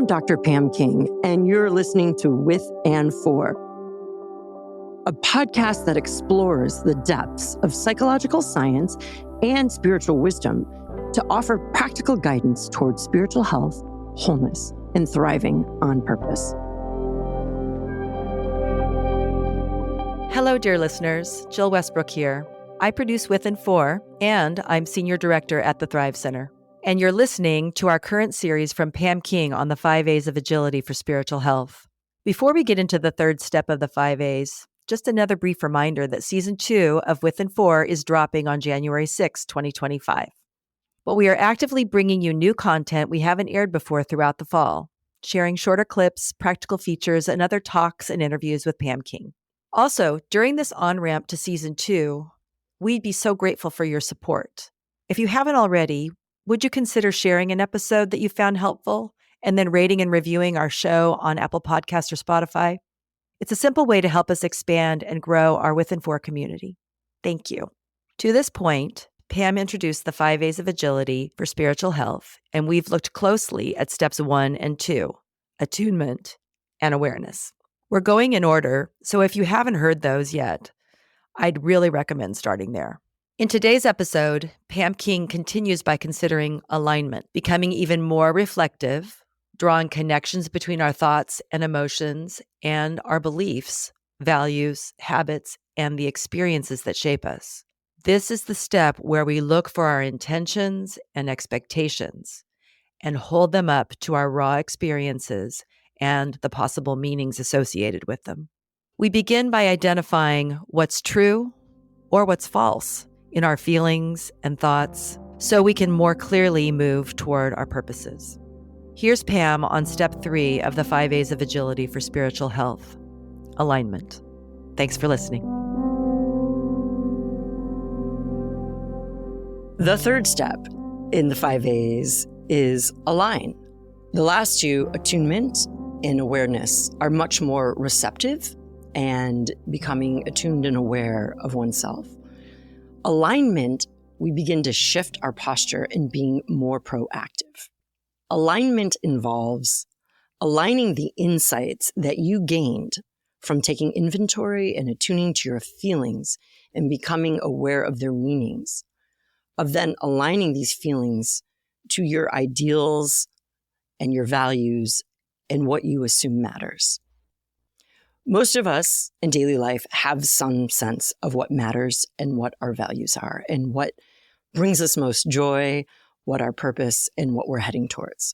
I'm Dr. Pam King, and you're listening to With and For, a podcast that explores the depths of psychological science and spiritual wisdom to offer practical guidance towards spiritual health, wholeness, and thriving on purpose. Hello, dear listeners. Jill Westbrook here. I produce With and For, and I'm Senior Director at the Thrive Center. And you're listening to our current series from Pam King on the 5 A's of Agility for Spiritual Health. Before we get into the third step of the 5 A's, just another brief reminder that Season 2 of With and For is dropping on January 6, 2025. But we are actively bringing you new content we haven't aired before throughout the fall, sharing shorter clips, practical features, and other talks and interviews with Pam King. Also, during this on-ramp to Season 2, we'd be so grateful for your support. If you haven't already, would you consider sharing an episode that you found helpful and then rating and reviewing our show on Apple Podcasts or Spotify? It's a simple way to help us expand and grow our With and For community. Thank you. To this point, Pam introduced the 5 A's of Agility for Spiritual Health, and we've looked closely at steps 1 and 2, attunement and awareness. We're going in order, so if you haven't heard those yet, I'd really recommend starting there. In today's episode, Pam King continues by considering alignment, becoming even more reflective, drawing connections between our thoughts and emotions and our beliefs, values, habits, and the experiences that shape us. This is the step where we look for our intentions and expectations and hold them up to our raw experiences and the possible meanings associated with them. We begin by identifying what's true or what's false in our feelings and thoughts, so we can more clearly move toward our purposes. Here's Pam on step 3 of the 5 A's of Agility for Spiritual Health, alignment. Thanks for listening. The third step in the 5 A's is align. The last two, attunement and awareness, are much more receptive and becoming attuned and aware of oneself. Alignment, we begin to shift our posture and being more proactive. Alignment involves aligning the insights that you gained from taking inventory and attuning to your feelings and becoming aware of their meanings, of then aligning these feelings to your ideals and your values and what you assume matters. Most of us in daily life have some sense of what matters and what our values are and what brings us most joy, what our purpose and what we're heading towards.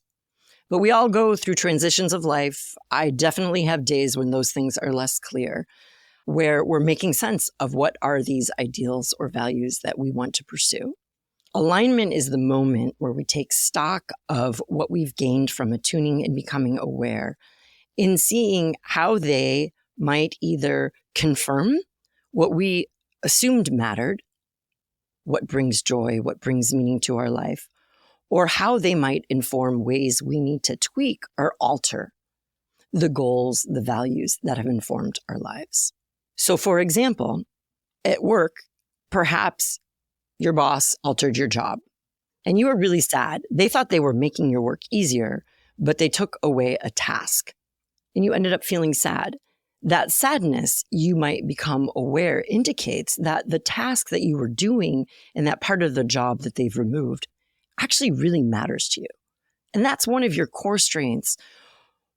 But we all go through transitions of life. I definitely have days when those things are less clear, where we're making sense of what are these ideals or values that we want to pursue. Alignment is the moment where we take stock of what we've gained from attuning and becoming aware in seeing how they might either confirm what we assumed mattered, what brings joy, what brings meaning to our life, or how they might inform ways we need to tweak or alter the goals, the values that have informed our lives. So, for example, at work, perhaps your boss altered your job and you were really sad. They thought they were making your work easier, but they took away a task and you ended up feeling sad. That sadness, you might become aware, indicates that the task that you were doing and that part of the job that they've removed actually really matters to you. And that's one of your core strengths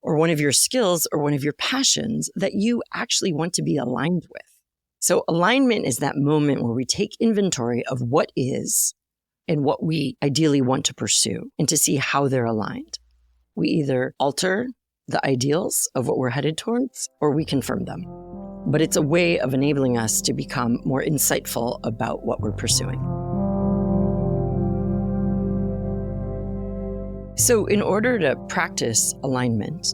or one of your skills or one of your passions that you actually want to be aligned with. So alignment is that moment where we take inventory of what is and what we ideally want to pursue and to see how they're aligned. We either alter the ideals of what we're headed towards, or we confirm them. But it's a way of enabling us to become more insightful about what we're pursuing. So in order to practice alignment,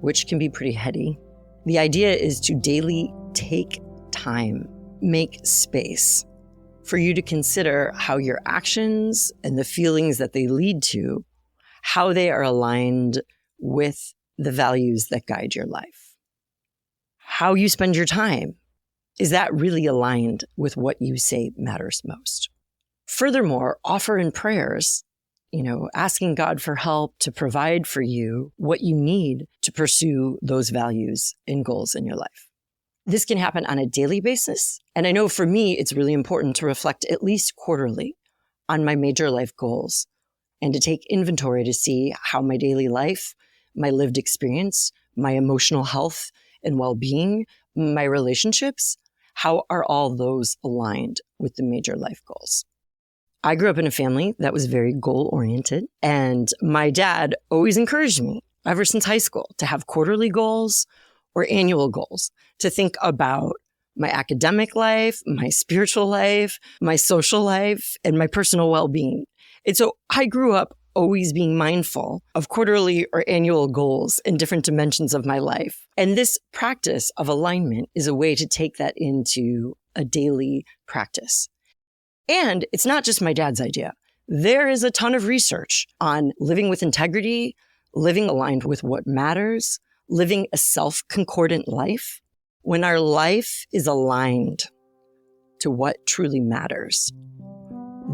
which can be pretty heady, the idea is to daily take time, make space for you to consider how your actions and the feelings that they lead to, how they are aligned with the values that guide your life. How you spend your time, is that really aligned with what you say matters most? Furthermore, offer in prayers asking God for help to provide for you what you need to pursue those values and goals in your life. This can happen on a daily basis. And I know for me, it's really important to reflect at least quarterly on my major life goals and to take inventory to see how my daily life, my lived experience, my emotional health and well-being, my relationships, how are all those aligned with the major life goals? I grew up in a family that was very goal-oriented, and my dad always encouraged me ever since high school to have quarterly goals or annual goals, to think about my academic life, my spiritual life, my social life, and my personal well-being. And so I grew up always being mindful of quarterly or annual goals in different dimensions of my life. And this practice of alignment is a way to take that into a daily practice. And it's not just my dad's idea. There is a ton of research on living with integrity, living aligned with what matters, living a self-concordant life. When our life is aligned to what truly matters,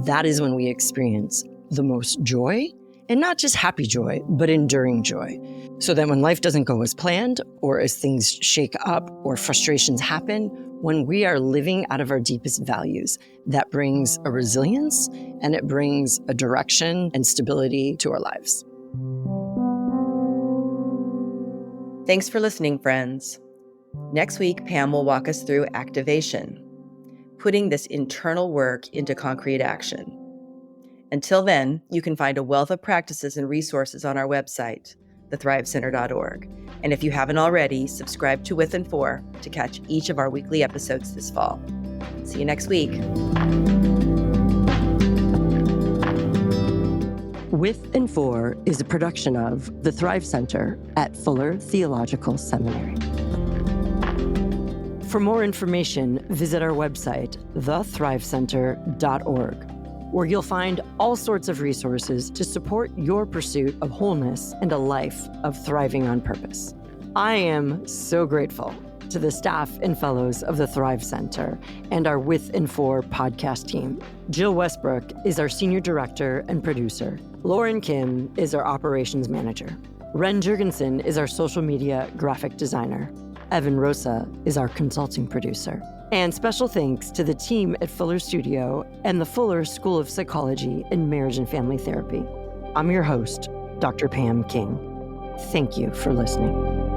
that is when we experience the most joy, and not just happy joy, but enduring joy. So that when life doesn't go as planned, or as things shake up or frustrations happen, when we are living out of our deepest values, that brings a resilience and it brings a direction and stability to our lives. Thanks for listening, friends. Next week, Pam will walk us through activation, putting this internal work into concrete action. Until then, you can find a wealth of practices and resources on our website, thethrivecenter.org. And if you haven't already, subscribe to With and For to catch each of our weekly episodes this fall. See you next week. With and For is a production of the Thrive Center at Fuller Theological Seminary. For more information, visit our website, thethrivecenter.org, where you'll find all sorts of resources to support your pursuit of wholeness and a life of thriving on purpose. I am so grateful to the staff and fellows of the Thrive Center and our With and For podcast team. Jill Westbrook is our senior director and producer. Lauren Kim is our operations manager. Ren Jurgensen is our social media graphic designer. Evan Rosa is our consulting producer. And special thanks to the team at Fuller Studio and the Fuller School of Psychology and Marriage and Family Therapy. I'm your host, Dr. Pam King. Thank you for listening.